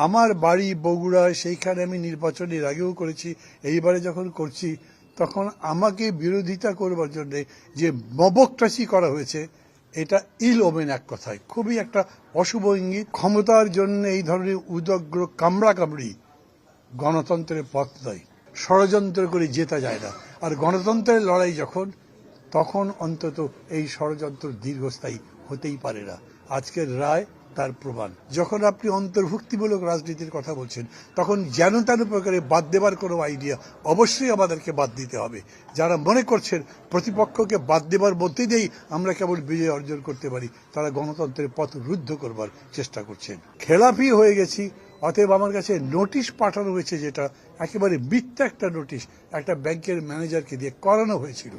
আমার বাড়ি বগুড়া, সেইখানে আমি নির্বাচনের আগেও করেছি, এইবারে যখন করছি তখন আমাকে বিরোধিতা করবার জন্য যে মবক্রাসি করা হয়েছে, এটা ইল ওমেন এক কথায়, খুবই একটা অশুভ ইঙ্গিত। ক্ষমতার জন্য এই ধরনের উদগ্র কামড়াকামড়ি গণতন্ত্রের পথ নয়। ষড়যন্ত্র করে জেতা যায় না, আর গণতন্ত্রের লড়াই যখন, তখন অন্তত এই ষড়যন্ত্র দীর্ঘস্থায়ী হতেই পারে না। আজকের রায় তার প্রমাণ। যখন আপনি অন্তর্ভুক্তিমূলক রাজনীতির কথা বলছেন, তখন যেন তেন প্রকারে বাদ দেবার কোনো আইডিয়া অবশ্যই আমাদেরকে বাদ দিতে হবে। যারা মনে করছেন প্রতিপক্ষকে বাদ দেবার মধ্যে দিয়েই আমরা কেবল বিজয় অর্জন করতে পারি, তারা গণতন্ত্রের পথ রুদ্ধ করবার চেষ্টা করছেন। খেলাপি হয়ে গেছি, অতএব আমার কাছে নোটিশ পাঠানো হয়েছে, যেটা একেবারে মিথ্যা একটা নোটিশ, একটা ব্যাংকের ম্যানেজারকে দিয়ে করানো হয়েছিল।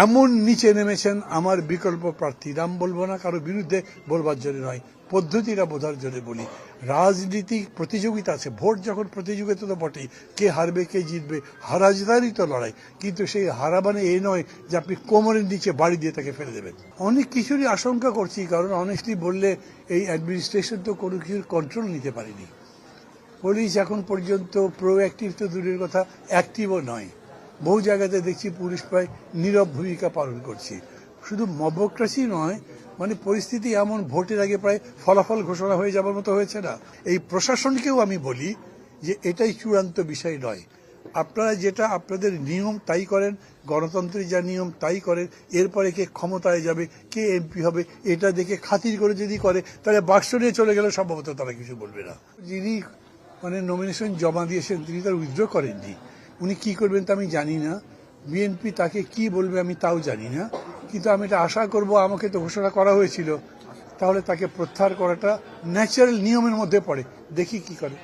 এমন নিচে নেমেছেন আমার বিকল্প প্রার্থী, নাম বলবো না, কারো বিরুদ্ধে বলবার জন্য নয়, পদ্ধতিটা বোঝার জন্য বলি। রাজনীতিক প্রতিযোগিতা আছে, ভোট যখন প্রতিযোগিতা তো বটেই, কে হারবে কে জিতবে, হারাজদারই তো লড়াই। কিন্তু সেই হারা মানে এই নয় যে আপনি কোমরের নিচে বাড়ি দিয়ে তাকে ফেলে দেবেন। অনেক কিছুরই আশঙ্কা করছি, কারণ অনেস্টলি বললে এই অ্যাডমিনিস্ট্রেশন তো কোনো কিছুর কন্ট্রোল নিতে পারেনি। পুলিশ এখন পর্যন্ত প্রোঅ্যাক্টিভ তো দূরের কথা, অ্যাক্টিভও নয়। বহু জায়গাতে দেখছি পুলিশ প্রায় নীরব ভূমিকা পালন করছে। শুধু মবক্রাসি নয়, মানে পরিস্থিতি এমন, ভোটের আগে প্রায় ফলাফল ঘোষণা হয়ে যাবার মতো হয়েছে না। এই প্রশাসনকেও আমি বলি যে এটাই চূড়ান্ত বিষয় নয়। আপনারা যেটা আপনাদের নিয়ম তাই করেন, গণতন্ত্রের যা নিয়ম তাই করেন। এরপরে কে ক্ষমতায় যাবে, কে এমপি হবে, এটা দেখে খাতির করে যদি করে, তাহলে বাক্স নিয়ে চলে গেলে সম্ভবত তারা কিছু বলবে না। যিনি নমিনেশন জমা দিয়েছেন তিনি তার উইথড্র করেননি। উনি কি করবেন তা আমি জানি না, বিএনপি তাকে কি বলবে আমি তাও জানি না। কিন্তু আমি এটা আশা করব, আমাকে তো ঘোষণা করা হয়েছিল, তাহলে তাকে প্রত্যাহার করাটা ন্যাচারাল নিয়মের মধ্যে পড়ে। দেখি কি করে।